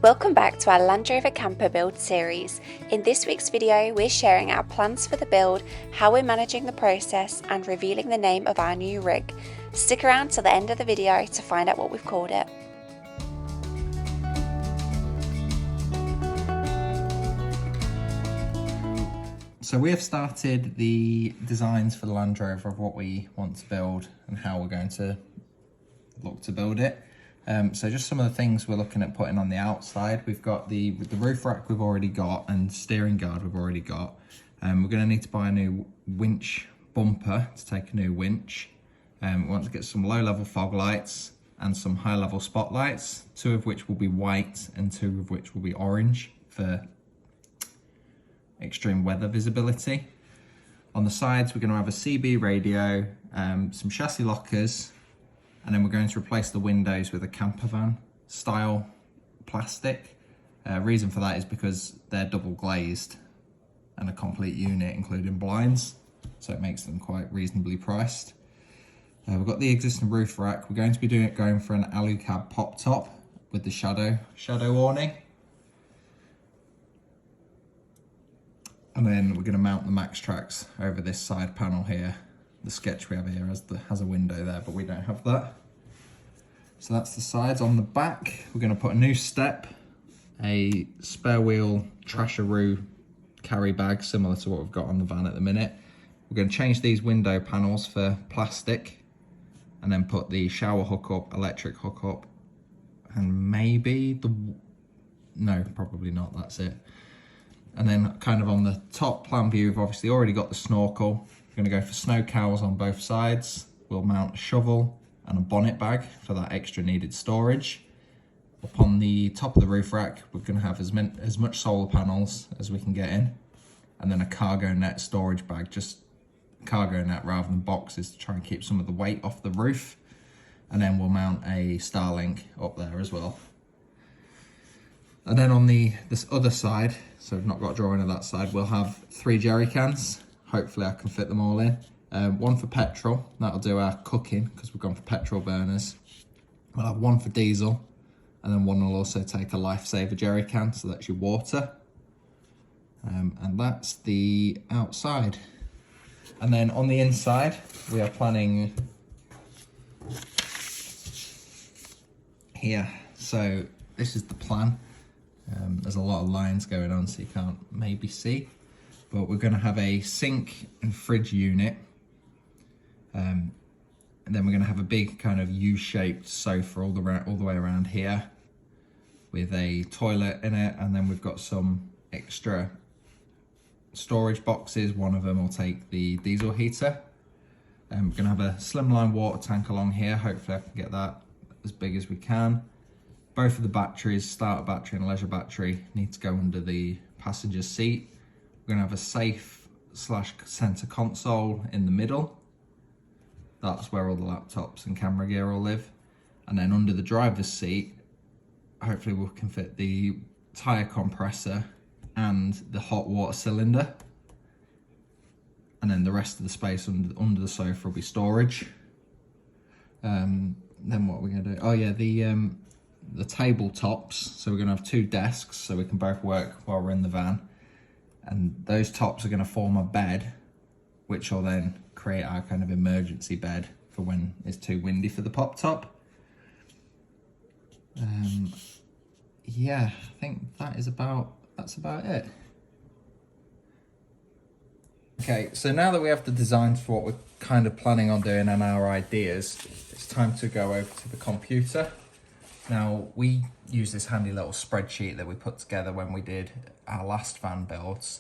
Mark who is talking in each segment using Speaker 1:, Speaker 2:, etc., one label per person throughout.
Speaker 1: Welcome back to our Land Rover camper build series. In this week's video, we're sharing our plans for the build, how we're managing the process, and revealing the name of our new rig. Stick around till the end of the video to find out what we've called it.
Speaker 2: So we have started the designs for the Land Rover of what we want to build and how we're going to look to build it. So just some of the things we're looking at putting on the outside. We've got the roof rack we've already got and steering guard we've already got. We're going to need to buy a new winch bumper to take a new winch. We want to get some low level fog lights and some high level spotlights, 2 of which will be white and 2 of which will be orange for extreme weather visibility. On the sides we're going to have a CB radio, some chassis lockers, and then we're going to replace the windows with a camper van style plastic. Reason for that is because they're double glazed and a complete unit including blinds, so it makes them quite reasonably priced. We've got the existing roof rack. We're going to be going for an alu-cab pop top with the shadow awning. And then we're going to mount the Max Tracks over this side panel here. The sketch we have here has a window there, but we don't have that. So that's the sides. On the back, we're going to put a new step, a spare wheel trasheroo carry bag, similar to what we've got on the van at the minute. We're going to change these window panels for plastic, and then put the shower hookup, electric hookup, and maybe no, probably not, that's it. And then kind of on the top plan view, we've obviously already got the snorkel. We're going to go for snow cowls on both sides. We'll mount a shovel and a bonnet bag for that extra needed storage. Up on the top of the roof rack, we're going to have as much solar panels as we can get in, and then a cargo net storage bag, just cargo net rather than boxes, to try and keep some of the weight off the roof. And then we'll mount a Starlink up there as well. And then on this other side, so we've not got a drawing of that side, we'll have 3 jerry cans. Hopefully I can fit them all in. 1 for petrol, that'll do our cooking because we've gone for petrol burners. We'll have 1 for diesel, and then 1 will also take a lifesaver jerry can, so that's your water. And that's the outside. And then on the inside, we are planning here. So this is the plan. There's a lot of lines going on, so you can't maybe see, but we're going to have a sink and fridge unit, and then we're going to have a big kind of U-shaped sofa all the way around here with a toilet in it, and then we've got some extra storage boxes. 1 of them will take the diesel heater. We're going to have a slimline water tank along here. Hopefully I can get that as big as we can. Both of the batteries, starter battery and leisure battery, need to go under the passenger seat. We're going to have a safe / center console in the middle. That's where all the laptops and camera gear will live. And then under the driver's seat, hopefully we can fit the tyre compressor and the hot water cylinder. And then the rest of the space under the sofa will be storage. Then what are we going to do? Oh yeah, the tabletops. So we're going to have 2 desks so we can both work while we're in the van. And those tops are going to form a bed, which will then create our kind of emergency bed for when it's too windy for the pop top. Yeah, I think that's about it. Okay, so now that we have the designs for what we're kind of planning on doing and our ideas, it's time to go over to the computer. Now, we use this handy little spreadsheet that we put together when we did our last van builds.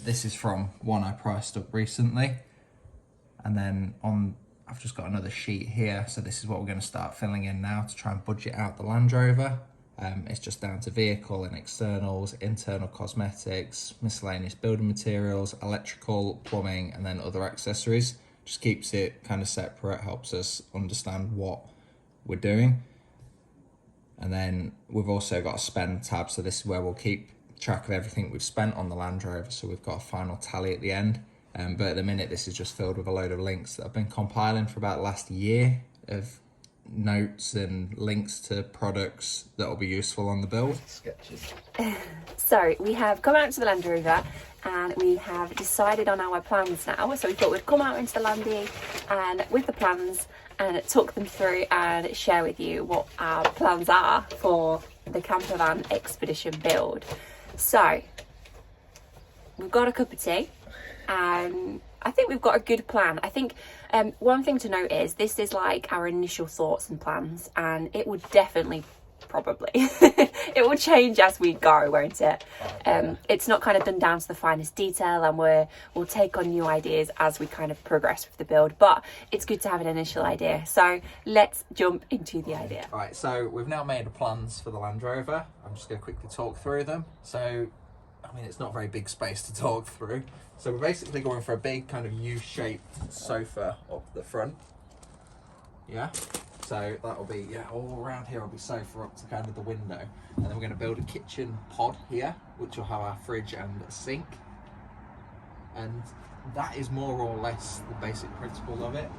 Speaker 2: This is from one I priced up recently. And then I've just got another sheet here. So this is what we're going to start filling in now to try and budget out the Land Rover. It's just down to vehicle and externals, internal cosmetics, miscellaneous building materials, electrical, plumbing, and then other accessories. Just keeps it kind of separate, helps us understand what we're doing. And then we've also got a spend tab, so this is where we'll keep track of everything we've spent on the Land Rover, so we've got a final tally at the end. But at the minute, this is just filled with a load of links that I've been compiling for about the last year, of notes and links to products that will be useful on the build. Sketches.
Speaker 1: So we have come out to the Land Rover and we have decided on our plans now. So we thought we'd come out into the Landy and with the plans and talk them through and share with you what our plans are for the camper van expedition build. So we've got a cup of tea and I think we've got a good plan. I think one thing to note is this is like our initial thoughts and plans, and it would definitely, probably, it will change as we go, won't it? It's not kind of done down to the finest detail, and we'll take on new ideas as we kind of progress with the build, but it's good to have an initial idea. So let's jump into the idea.
Speaker 2: All right, so we've now made the plans for the Land Rover. I'm just going to quickly talk through them. So, I mean, it's not a very big space to talk through. So we're basically going for a big kind of U-shaped sofa up the front. Yeah. So that'll be, yeah, all around here will be sofa up to kind of the window. And then we're going to build a kitchen pod here, which will have our fridge and a sink. And that is more or less the basic principle of it.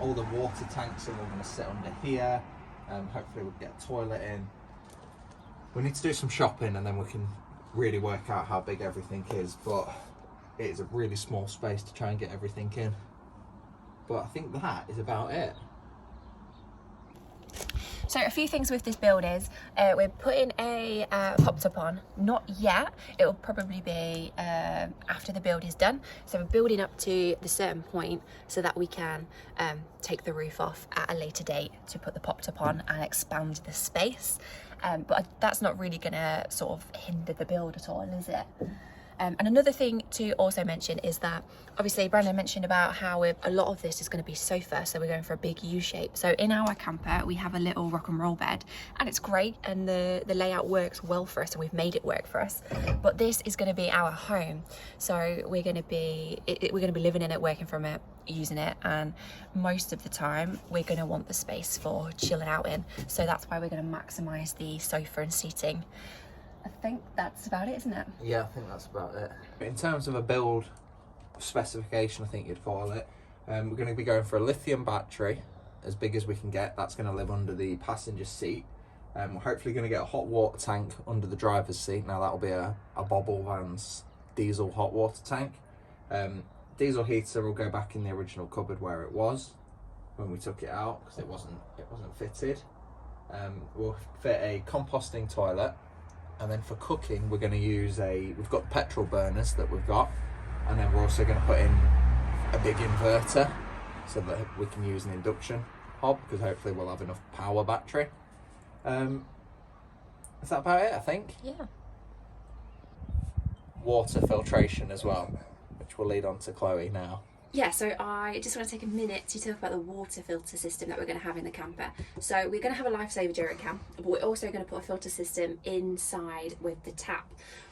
Speaker 2: All the water tanks are all going to sit under here. Hopefully we'll get a toilet in. We need to do some shopping and then we can really work out how big everything is, but it is a really small space to try and get everything in. But I think that is about it.
Speaker 1: So a few things with this build is we're putting a pop top on. Not yet, it will probably be after the build is done. So we're building up to the certain point so that we can take the roof off at a later date to put the pop top on and expand the space. But that's not really gonna sort of hinder the build at all, is it? And another thing to also mention is that obviously Brandon mentioned about how a lot of this is going to be sofa, so we're going for a big U shape. So in our camper we have a little rock and roll bed and it's great and the layout works well for us and we've made it work for us, but this is going to be our home, so we're going to be living in it, working from it, using it, and most of the time we're going to want the space for chilling out in, so that's why we're going to maximize the sofa and seating. I think that's about it, isn't it?
Speaker 2: Yeah, I think that's about it. In terms of a build specification, I think you'd follow it. We're going to be going for a lithium battery, as big as we can get. That's going to live under the passenger seat. We're hopefully going to get a hot water tank under the driver's seat. Now that'll be a Bobble Van's diesel hot water tank. Diesel heater will go back in the original cupboard where it was when we took it out because it wasn't fitted. We'll fit a composting toilet. And then for cooking, we're going to use we've got petrol burners that we've got, and then we're also going to put in a big inverter so that we can use an induction hob because hopefully we'll have enough power battery. Is that about it, I think?
Speaker 1: Yeah.
Speaker 2: Water filtration as well, which will lead on to Chloe now.
Speaker 1: Yeah, so I just want to take a minute to talk about the water filter system that we're going to have in the camper. So we're going to have a lifesaver jerry can, but we're also going to put a filter system inside with the tap.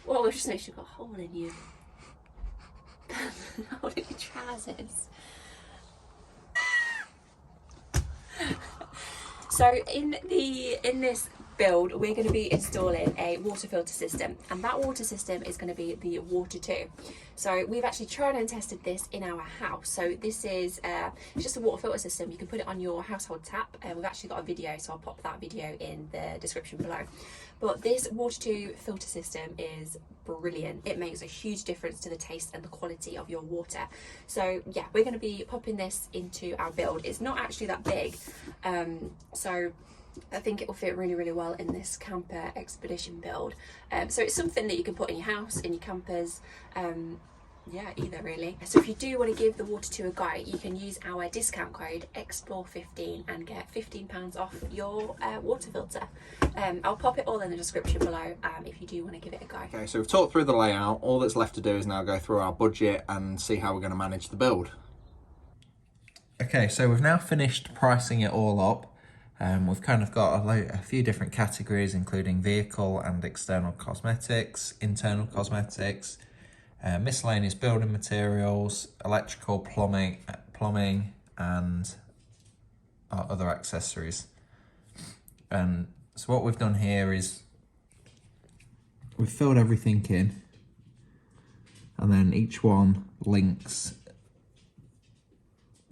Speaker 1: Well, we'll just make sure you've got a hole in your hole in your trousers. So in this build, we're going to be installing a water filter system, and that water system is going to be the Water 2. So we've actually tried and tested this in our house. So this is it's just a water filter system. You can put it on your household tap, and we've actually got a video, so I'll pop that video in the description below. But this Water 2 filter system is brilliant. It makes a huge difference to the taste and the quality of your water. So yeah, we're going to be popping this into our build. It's not actually that big, so I think it will fit really, really well in this camper expedition build. So it's something that you can put in your house, in your campers, yeah, either really. So if you do want to give the Water 2 a go, you can use our discount code X-PLORE15 and get £15 off your water filter. I'll pop it all in the description below if you do want to give it a go.
Speaker 2: Okay, so we've talked through the layout. All that's left to do is now go through our budget and see how we're going to manage the build. Okay, so we've now finished pricing it all up. We've kind of got a few different categories, including vehicle and external cosmetics, internal cosmetics, miscellaneous building materials, electrical, plumbing, and other accessories. And so what we've done here is we've filled everything in, and then each one links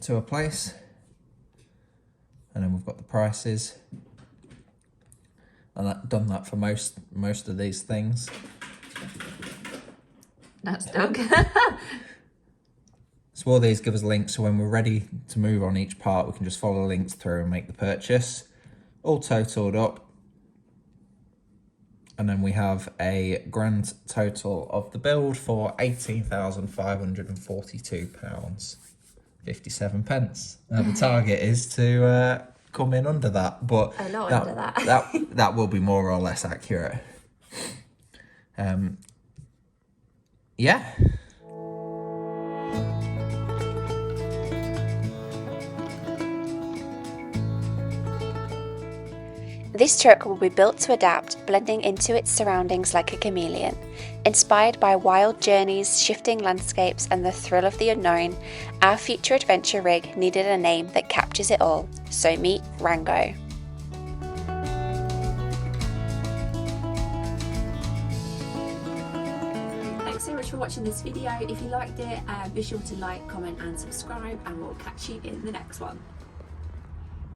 Speaker 2: to a place. And then we've got the prices. And I've done that for most of these things.
Speaker 1: That's Doug.
Speaker 2: So all these give us links, so when we're ready to move on each part, we can just follow the links through and make the purchase. All totaled up. And then we have a grand total of the build for £18,542.57. Now the target is to come in under that, but
Speaker 1: a lot under that.
Speaker 2: that will be more or less accurate. Yeah.
Speaker 1: This truck will be built to adapt, blending into its surroundings like a chameleon. Inspired by wild journeys, shifting landscapes, and the thrill of the unknown, our future adventure rig needed a name that captures it all, so meet Rango. Thanks so much for watching this video. If you liked it, be sure to like, comment and subscribe, and we'll catch you in the next one.